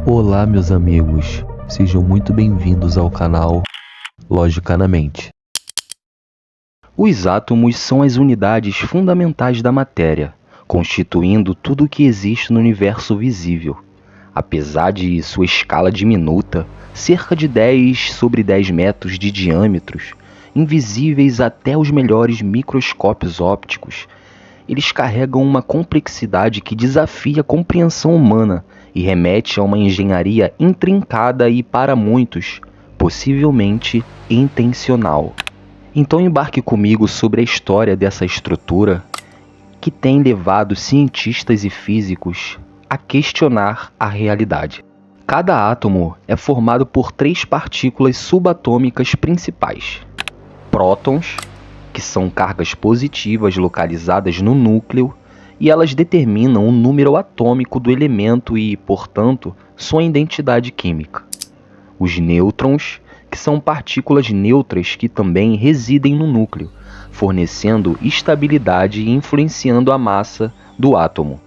Olá, meus amigos, sejam muito bem-vindos ao canal Lógica na Mente. Os átomos são as unidades fundamentais da matéria, constituindo tudo o que existe no universo visível. Apesar de sua escala diminuta, cerca de 10 sobre 10 metros de diâmetros, invisíveis até os melhores microscópios ópticos, eles carregam uma complexidade que desafia a compreensão humana e remete a uma engenharia intrincada e, para muitos, possivelmente intencional. Então embarque comigo sobre a história dessa estrutura que tem levado cientistas e físicos a questionar a realidade. Cada átomo é formado por 3 partículas subatômicas principais: prótons, que são cargas positivas localizadas no núcleo, e elas determinam o número atômico do elemento e, portanto, sua identidade química. Os nêutrons, que são partículas neutras que também residem no núcleo, fornecendo estabilidade e influenciando a massa do átomo.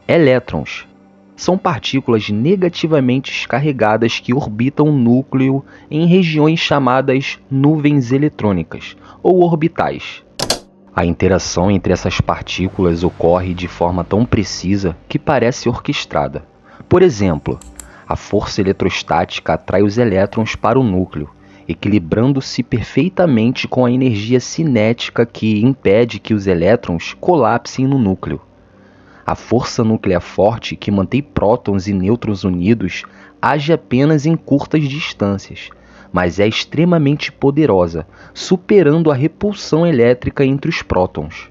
Elétrons são partículas negativamente carregadas que orbitam o núcleo em regiões chamadas nuvens eletrônicas ou orbitais. A interação entre essas partículas ocorre de forma tão precisa que parece orquestrada. Por exemplo, a força eletrostática atrai os elétrons para o núcleo, equilibrando-se perfeitamente com a energia cinética que impede que os elétrons colapsem no núcleo. A força nuclear forte que mantém prótons e nêutrons unidos age apenas em curtas distâncias, mas é extremamente poderosa, superando a repulsão elétrica entre os prótons.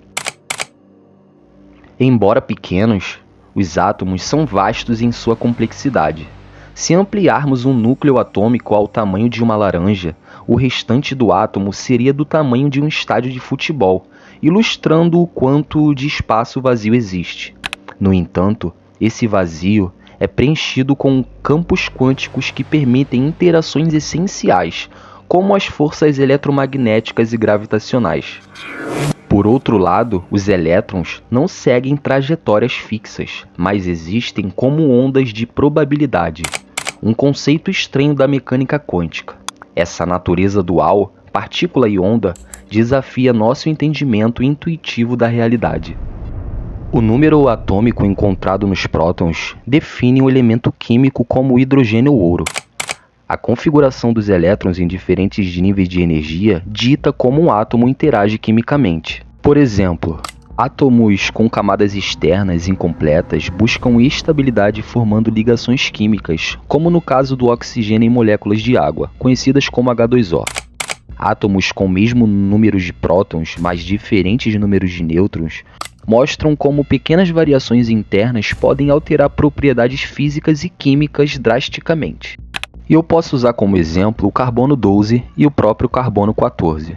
Embora pequenos, os átomos são vastos em sua complexidade. Se ampliarmos um núcleo atômico ao tamanho de uma laranja, o restante do átomo seria do tamanho de um estádio de futebol, ilustrando o quanto de espaço vazio existe. No entanto, esse vazio é preenchido com campos quânticos que permitem interações essenciais, como as forças eletromagnéticas e gravitacionais. Por outro lado, os elétrons não seguem trajetórias fixas, mas existem como ondas de probabilidade, um conceito estranho da mecânica quântica. Essa natureza dual, partícula e onda, desafia nosso entendimento intuitivo da realidade. O número atômico encontrado nos prótons define o elemento químico como o hidrogênio ouro. A configuração dos elétrons em diferentes níveis de energia dita como um átomo interage quimicamente. Por exemplo, átomos com camadas externas incompletas buscam estabilidade formando ligações químicas, como no caso do oxigênio em moléculas de água, conhecidas como H2O. Átomos com o mesmo número de prótons, mas diferentes números de nêutrons, mostram como pequenas variações internas podem alterar propriedades físicas e químicas drasticamente. E eu posso usar como exemplo o carbono 12 e o próprio carbono 14.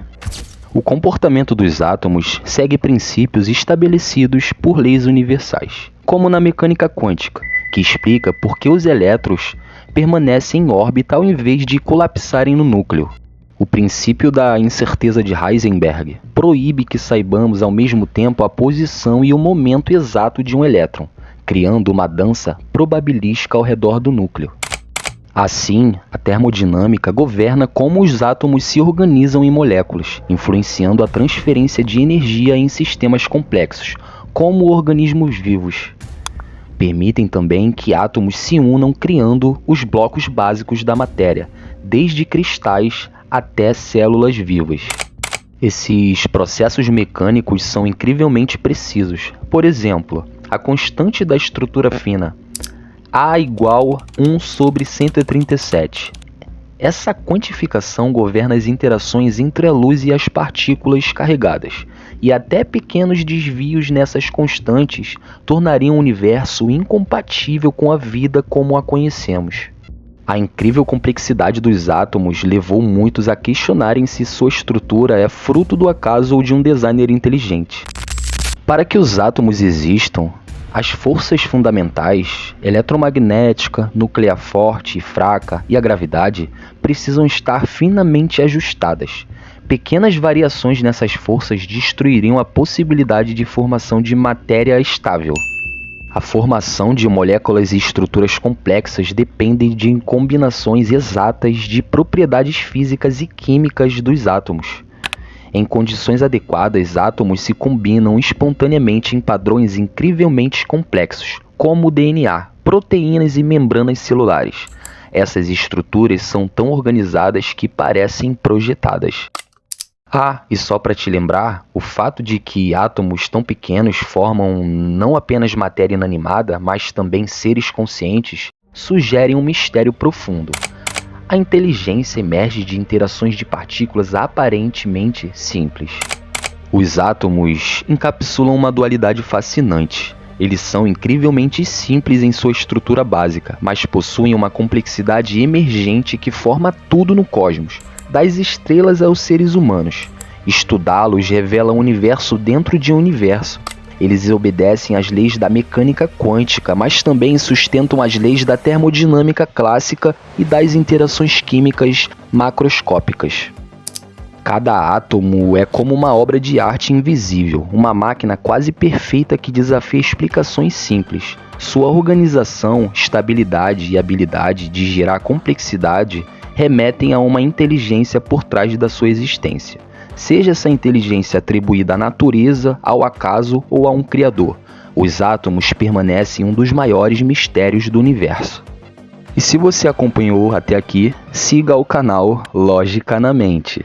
O comportamento dos átomos segue princípios estabelecidos por leis universais, como na mecânica quântica, que explica por que os elétrons permanecem em órbita ao invés de colapsarem no núcleo. O princípio da incerteza de Heisenberg proíbe que saibamos ao mesmo tempo a posição e o momento exato de um elétron, criando uma dança probabilística ao redor do núcleo. Assim, a termodinâmica governa como os átomos se organizam em moléculas, influenciando a transferência de energia em sistemas complexos, como organismos vivos. Permitem também que átomos se unam criando os blocos básicos da matéria, desde cristais até células vivas. Esses processos mecânicos são incrivelmente precisos. Por exemplo, a constante da estrutura fina, A igual 1 sobre 137. Essa quantificação governa as interações entre a luz e as partículas carregadas, e até pequenos desvios nessas constantes tornariam o universo incompatível com a vida como a conhecemos. A incrível complexidade dos átomos levou muitos a questionarem se sua estrutura é fruto do acaso ou de um designer inteligente. Para que os átomos existam, as forças fundamentais, eletromagnética, nuclear forte e fraca e a gravidade, precisam estar finamente ajustadas. Pequenas variações nessas forças destruiriam a possibilidade de formação de matéria estável. A formação de moléculas e estruturas complexas depende de combinações exatas de propriedades físicas e químicas dos átomos. Em condições adequadas, átomos se combinam espontaneamente em padrões incrivelmente complexos, como o DNA, proteínas e membranas celulares. Essas estruturas são tão organizadas que parecem projetadas. E só para te lembrar, o fato de que átomos tão pequenos formam não apenas matéria inanimada, mas também seres conscientes, sugere um mistério profundo. A inteligência emerge de interações de partículas aparentemente simples. Os átomos encapsulam uma dualidade fascinante. Eles são incrivelmente simples em sua estrutura básica, mas possuem uma complexidade emergente que forma tudo no cosmos, das estrelas aos seres humanos. Estudá-los revela um universo dentro de um universo. Eles obedecem às leis da mecânica quântica, mas também sustentam as leis da termodinâmica clássica e das interações químicas macroscópicas. Cada átomo é como uma obra de arte invisível, uma máquina quase perfeita que desafia explicações simples. Sua organização, estabilidade e habilidade de gerar complexidade remetem a uma inteligência por trás da sua existência. Seja essa inteligência atribuída à natureza, ao acaso ou a um criador, os átomos permanecem um dos maiores mistérios do universo. E se você acompanhou até aqui, siga o canal Lógica na Mente.